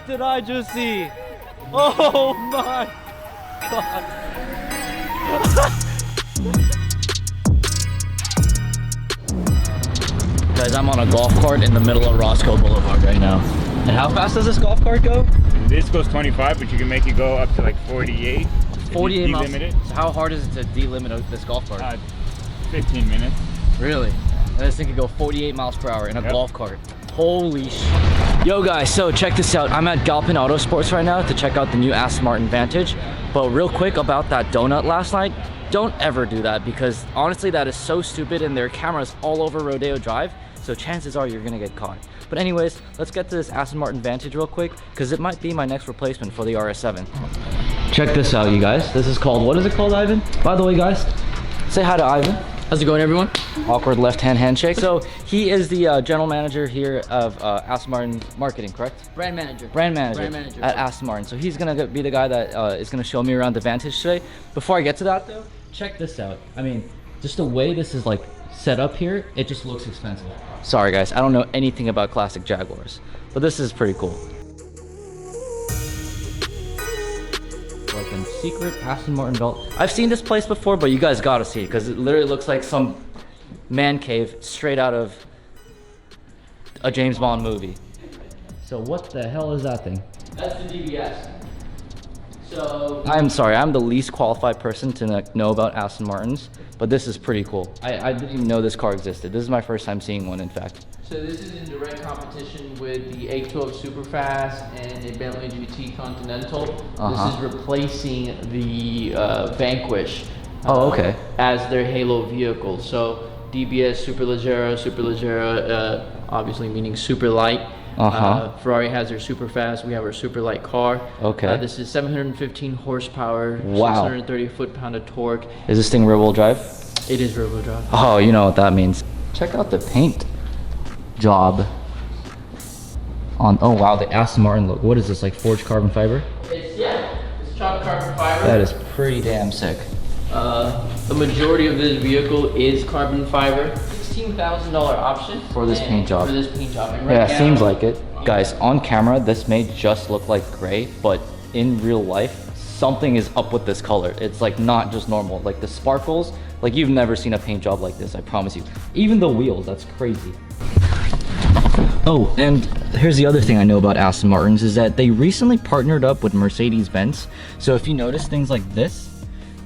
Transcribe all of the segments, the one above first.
What did I just see? Oh my god. Guys, I'm on a golf cart in the middle of Roscoe Boulevard right now. And how fast does this golf cart go? This goes 25, but you can make it go up to like 48. 48 miles. Delimit it. So how hard is it to delimit this golf cart? 15 minutes. Really? And this thing can go 48 miles per hour in a golf cart. Holy shit. Yo guys, so check this out. I'm at Galpin Auto Sports right now to check out the new Aston Martin Vantage. But real quick about that donut last night, don't ever do that because honestly that is so stupid and there are cameras all over Rodeo Drive. So chances are you're gonna get caught. But anyways, let's get to this Aston Martin Vantage real quick because it might be my next replacement for the RS7. Check this out, you guys. This is called, what is it called, Ivan? By the way, guys, say hi to Ivan. How's it going, everyone? Awkward left-hand handshake. So he is the general manager here of Aston Martin marketing, correct? Brand manager. Brand manager at Aston Martin. So he's gonna be the guy that is gonna show me around the Vantage today. Before I get to that though, check this out. I mean, just the way this is like set up here, it just looks expensive. Sorry guys, I don't know anything about classic Jaguars, but this is pretty cool. Like a secret Aston Martin belt. I've seen this place before, but you guys gotta see it because it literally looks like some man cave straight out of a James Bond movie. So what the hell is that thing? That's the DBS. So I'm sorry, I'm the least qualified person to know about Aston Martins, but this is pretty cool. I didn't even know this car existed. This is my first time seeing one, in fact. So this is in direct competition with the 812 Superfast and a Bentley GT Continental. This is replacing the Vanquish. Oh, okay. As their halo vehicle. So DBS Superleggera, obviously meaning super light. Ferrari has their super fast. We have our super light car. Okay. This is 715 horsepower. Wow. 630 foot-pound of torque. Is this thing rear-wheel drive? It is rear-wheel drive. Oh, you know what that means. Check out the paint job on. Oh wow, the Aston Martin look. What is this, like forged carbon fiber? It's chopped carbon fiber. That is pretty damn sick. The majority of this vehicle is carbon fiber. $16,000 option for this paint job. For this paint job. And Yeah, right it seems like it. Guys, on camera, this may just look like gray, but in real life, something is up with this color. It's like not just normal. Like the sparkles, like you've never seen a paint job like this, I promise you. Even the wheels, that's crazy. Oh, and here's the other thing I know about Aston Martins is that they recently partnered up with Mercedes-Benz. So if you notice things like this,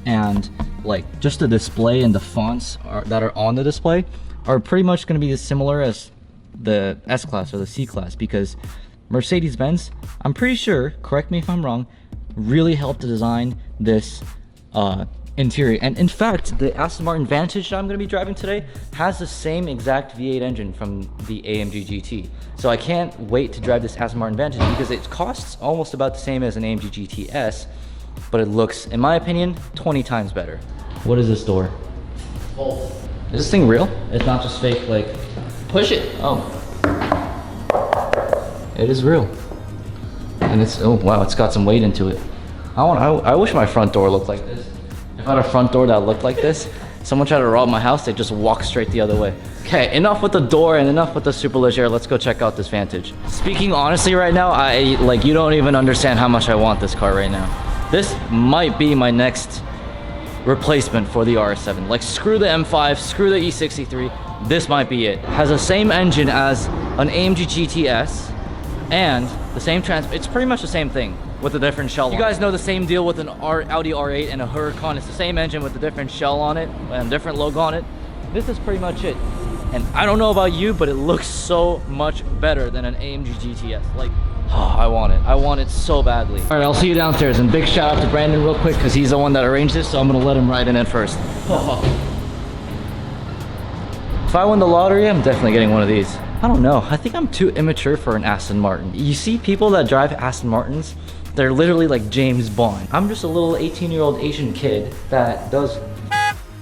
and like just the display and the fonts that are on the display are pretty much going to be as similar as the S-Class or the C-Class, because Mercedes-Benz, I'm pretty sure, correct me if I'm wrong, really helped to design this interior. And in fact, the Aston Martin Vantage that I'm going to be driving today has the same exact V8 engine from the AMG GT. So I can't wait to drive this Aston Martin Vantage because it costs almost about the same as an AMG GT S, but it looks, in my opinion, 20 times better. What is this door? Both. Is this thing real? It's not just fake, like... Push it. Oh. It is real. And it's, oh wow, it's got some weight into it. I wish my front door looked like this. If I had a front door that looked like this, someone tried to rob my house, they'd just walk straight the other way. Okay, enough with the door and enough with the Superleggera. Let's go check out this Vantage. Speaking honestly right now, you don't even understand how much I want this car right now. This might be my next replacement for the RS7. Like screw the M5, screw the E63, this might be it. Has the same engine as an AMG GTS and the same it's pretty much the same thing with a different shell. You guys know the same deal with an Audi R8 and a Huracan. It's the same engine with a different shell on it and a different logo on it. This is pretty much it. And I don't know about you, but it looks so much better than an AMG GTS. Like, oh, I want it so badly. All right, I'll see you downstairs, and big shout out to Brandon real quick because he's the one that arranged this, so I'm gonna let him ride in it first. If I win the lottery, I'm definitely getting one of these. I don't know, I think I'm too immature for an Aston Martin. You see people that drive Aston Martins, they're literally like James Bond. I'm just a little 18-year-old Asian kid that does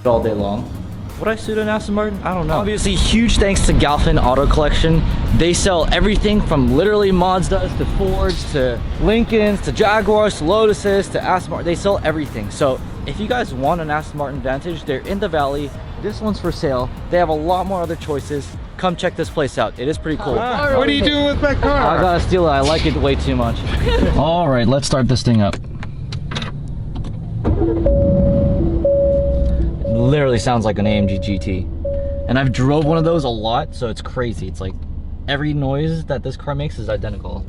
all day long. Would I suit an Aston Martin? I don't know. Obviously, huge thanks to Galpin Auto Collection. They sell everything from literally Mazdas to Fords to Lincolns to Jaguars to Lotuses to Aston Martin. They sell everything. So if you guys want an Aston Martin Vantage, they're in the Valley. This one's for sale. They have a lot more other choices. come check this place out. It is pretty cool. What are you doing with my I car? gotta steal it. I like it way too much. All right, let's start this thing up. It literally sounds like an AMG GT. And I've drove one of those a lot, so it's crazy. It's like every noise that this car makes is identical.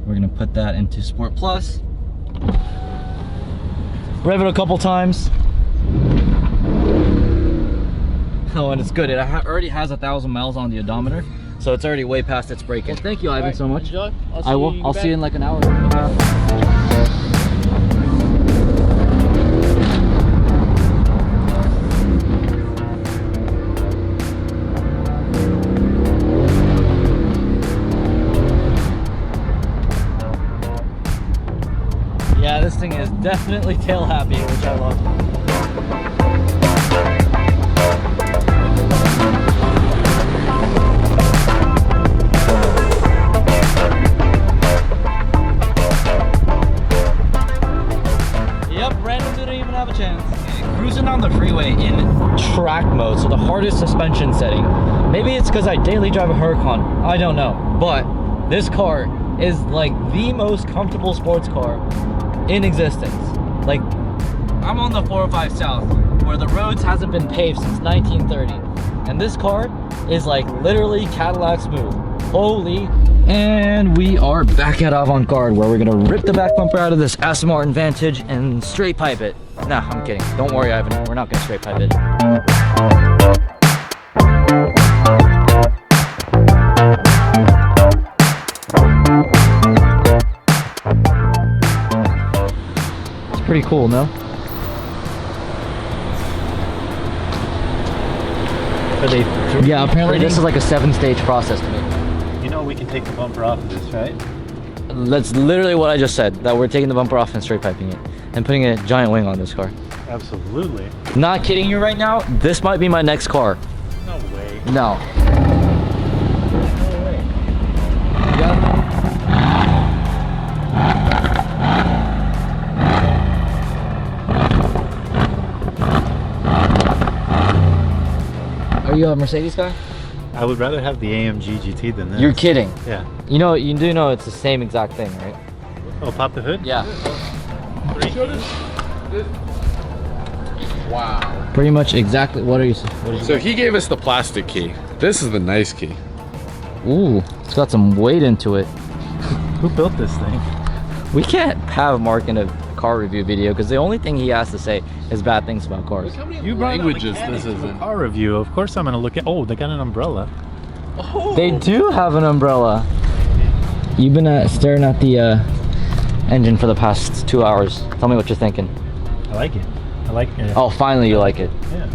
We're gonna put that into Sport Plus. Rev it a couple times. Oh, and it's good. It already has 1,000 miles on the odometer, so it's already way past its braking. Well, thank you, Ivan, so much. Enjoy. I will. I'll see you in like an hour. Yeah, this thing is definitely tail happy, which I love. Cruising down the freeway in track mode, so the hardest suspension setting. Maybe it's because I daily drive a Huracan, I don't know, but this car is like the most comfortable sports car in existence. Like, I'm on the 405 South where the roads hasn't been paved since 1930, and this car is like literally Cadillac smooth. Holy. And we are back at Avant-Garde, where we're gonna rip the back bumper out of this Aston Martin Vantage and straight pipe it. Nah, I'm kidding. Don't worry, Ivan. We're not gonna straight pipe it. It's pretty cool, no? Are they Yeah, apparently this is like a 7-stage process to me. You know we can take the bumper off of this, right? That's literally what I just said, that we're taking the bumper off and straight piping it and putting a giant wing on this car. Absolutely. Not kidding you right now, this might be my next car. No way. No. No way. Are you a Mercedes guy? I would rather have the AMG GT than this. You're kidding. Yeah. You know, you do know it's the same exact thing, right? Oh, pop the hood? Yeah. Wow. Pretty much exactly. What are you? So he gave us the plastic key. This is the nice key. Ooh, it's got some weight into it. Who built this thing? We can't have Mark in a car review video because the only thing he has to say is bad things about cars. You brought languages this is in. Car review. Of course I'm gonna look at. Oh, they got an umbrella. Oh. They do have an umbrella. You've been staring at the engine for the past 2 hours. Tell me what you're thinking. I like it. I like it. Oh, finally you like it. Yeah.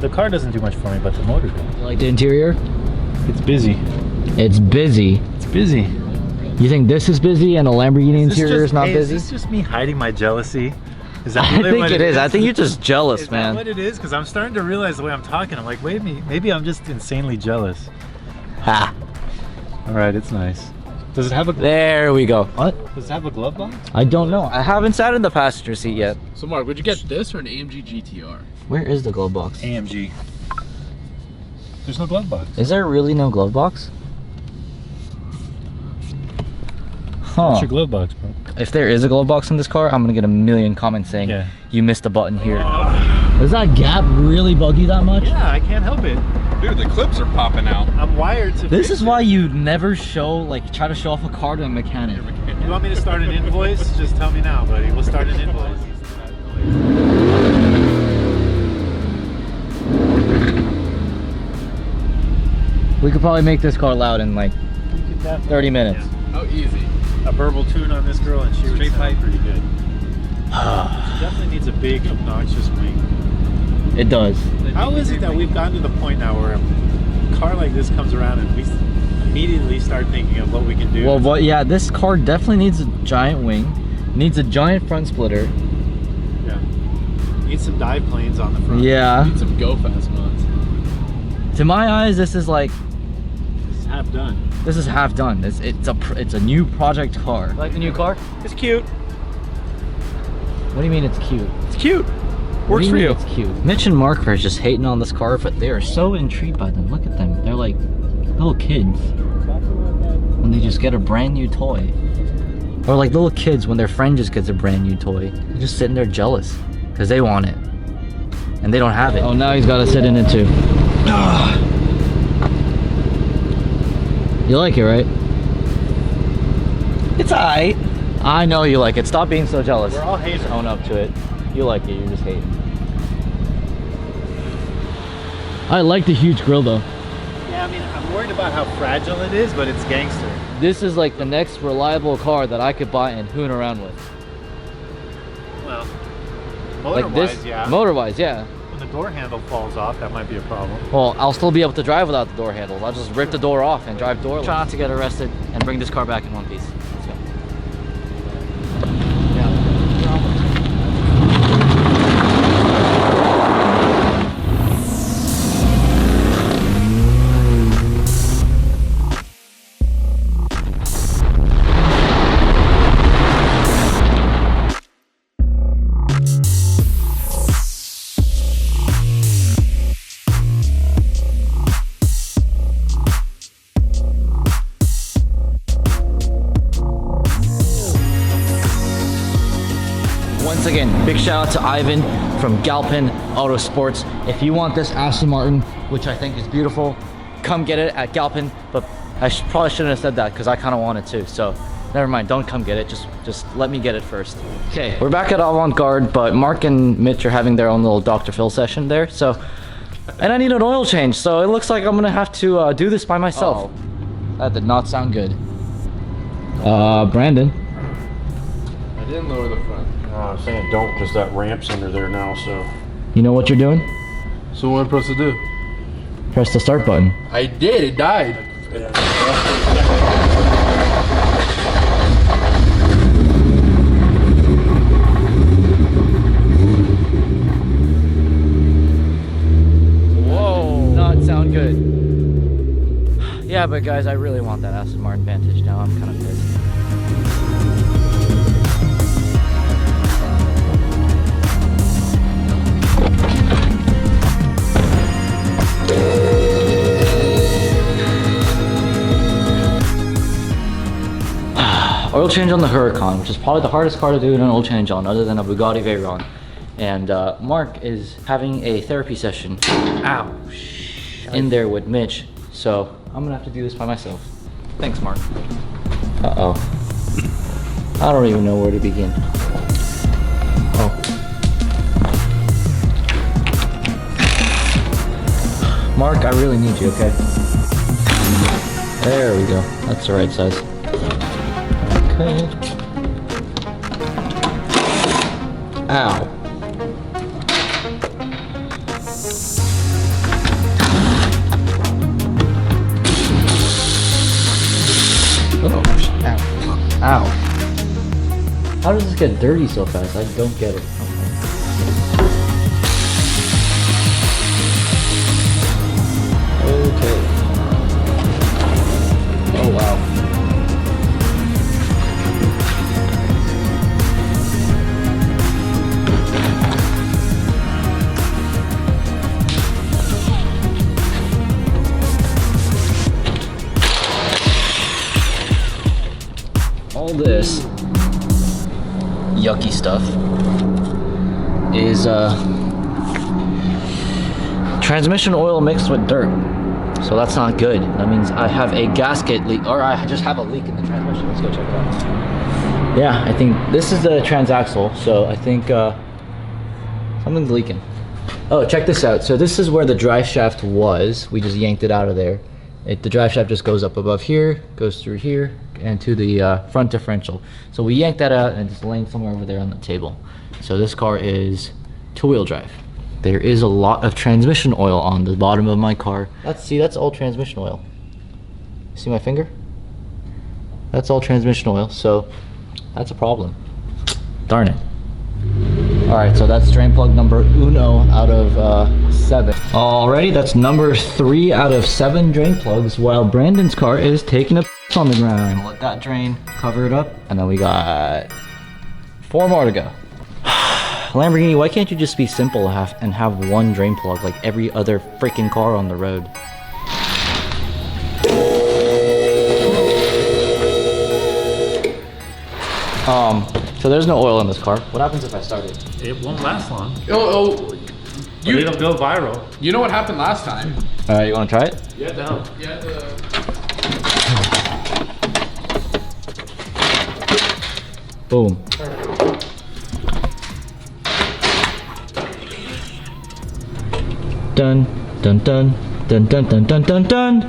The car doesn't do much for me, but the motor does. You like the interior? It's busy. It's busy. It's busy. You think this is busy and a Lamborghini interior is not busy? Is this just me hiding my jealousy? Is that I really think what it is. I think you're just jealous, Is man. that what it is? Because I'm starting to realize the way I'm talking. I'm like, wait a minute, maybe I'm just insanely jealous. Ha! All right, it's nice. Does it have a There we go. What? Does it have a glove box? I don't know. I haven't sat in the passenger seat yet. So Mark, would you get this or an AMG GTR? Where is the glove box? AMG. There's no glove box. Is there really no glove box? Huh. What's your glove box, bro? If there is a glove box in this car, I'm gonna get a million comments saying Yeah. you missed a button here. Does that gap really bug you that much? Yeah, I can't help it. Dude, the clips are popping out. I'm wired to. This fix is why you never show, like, try to show off a car to a mechanic. it. You want me to start an invoice? Just tell me now, buddy. We'll start an invoice. We could probably make this car loud in like 30 minutes. How easy. A verbal tune on this girl, and she would sound pretty good. She definitely needs a big, obnoxious wing. It does. How is it that we've gotten to the point now where a car like this comes around and we immediately start thinking of what we can do? Well, yeah, this car definitely needs a giant wing, needs a giant front splitter. Yeah. Needs some dive planes on the front. Yeah. Need some go fast mods. To my eyes, this is like, It's half done. this is half done. It's a new project car. Like the new car? It's cute. What do you mean it's cute? It's cute. What do Works for mean you. It's cute. Mitch and Mark are just hating on this car, but they are so intrigued by them. Look at them. They're like little kids when they just get a brand new toy. Or like little kids when their friend just gets a brand new toy. They're just sitting there jealous because they want it. And they don't have it. Oh, now he's got to sit in it too. You like it, right? It's alright. I know you like it. Stop being so jealous. We're all haters. Own up to it. You like it, you're just hating. I like the huge grill though. Yeah, I mean, I'm worried about how fragile it is, but it's gangster. This is like the next reliable car that I could buy and hoon around with. Well, Like motor-wise, this, yeah. motor-wise, yeah. When the door handle falls off, that might be a problem. Well, I'll still be able to drive without the door handles. I'll just rip the door off and drive doorless. Try not to get arrested and bring this car back in one piece. Let's go. Once again, big shout out to Ivan from Galpin Auto Sports. If you want this Aston Martin, which I think is beautiful, come get it at Galpin. But I probably shouldn't have said that because I kind of want it too. So never mind, don't come get it. Just let me get it first. Okay, we're back at Avant-Garde, but Mark and Mitch are having their own little Dr. Phil session there. So, and I need an oil change. So it looks like I'm gonna have to do this by myself. Oh, that did not sound good. Brandon. I didn't lower the front. I'm saying don't, because that ramp's under there now, so. You know what you're doing? So what am I supposed to do? Press the start button. I did, it died. Whoa, not sound good. Yeah, but guys, I really want that Aston Martin Vantage now. I'm kind of pissed. Oil change on the Huracan, which is probably the hardest car to do an oil change on other than a Bugatti VEYRON. And Mark is having a therapy session in there with Mitch. So I'm gonna have to do this by myself. Thanks, Mark. Uh-oh. I don't even know where to begin. Oh. Mark, I really need you, okay? There we go. That's the right size. Okay. Ow. Oh, ow. Ow. How does this get dirty so fast? I don't get it. Okay. Oh, wow. All this yucky stuff is transmission oil mixed with dirt, so that's not good. That means I have a gasket leak, or I just have a leak in the transmission. Let's go check it out. Yeah, I think this is the transaxle, so I think something's leaking. Oh, check this out. So this is where the drive shaft was. We just yanked it out of there. The drive shaft just goes up above here, goes through here, and to the front differential. So we yanked that out and it's laying somewhere over there on the table. So this car is two-wheel drive. There is a lot of transmission oil on the bottom of my car. That's all transmission oil. See my finger? That's all transmission oil, so that's a problem. Darn it. All right, so that's drain plug number uno out of 7. Alrighty, that's number 3 out of 7 drain plugs, while Brandon's car is taking a piss on the ground. Let that drain cover it up, and then we got 4 more to go. Lamborghini, why can't you just be simple and have one drain plug like every other freaking car on the road? So there's no oil in this car. What happens if I start it? It won't last long. Oh, But it'll go viral. you know what happened last time? You wanna try it? Yeah, no. Yeah, Boom. Dun dun dun dun dun dun dun dun dun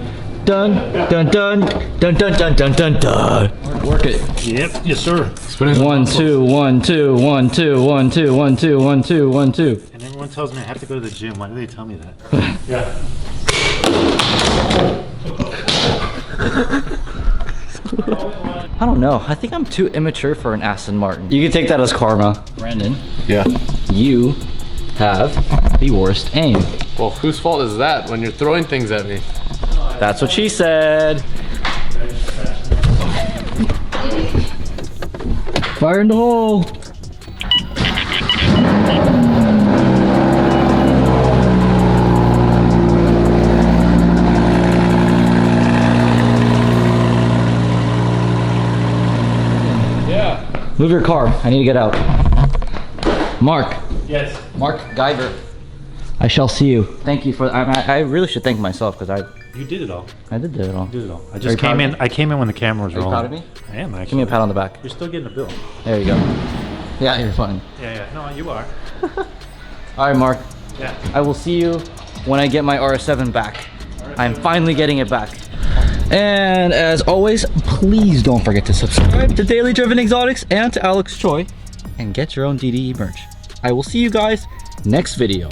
dun dun dun dun dun dun dun dun dun. Work it. Yep, yes sir. 1 2 1 2 1 2 1 2 1 2 1 2 1 2. And everyone tells me I have to go to the gym. Why do they tell me that? Yeah. I don't know. I think I'm too immature for an Aston Martin. You can take that as karma. Brandon, Yeah. you have the worst aim. Well, whose fault is that when you're throwing things at me? That's what she said. Fire in the hole. Yeah. Move your car. I need to get out. Mark. Yes. Mark Geiger. I shall see you. Thank you for. I really should thank myself because You did it all. I did it all. You did it all. I Are just you proud came of in. me? I came in when the camera was Are you rolling. proud of me? I am actually. Give me a pat on the back. You're still getting a bill. There you go. Yeah, you're fine. Yeah. No, you are. All right, Mark. Yeah. I will see you when I get my RS7 back. I'm finally getting it back. And as always, please don't forget to subscribe to Daily Driven Exotics and to Alex Choi and get your own DDE merch. I will see you guys next video.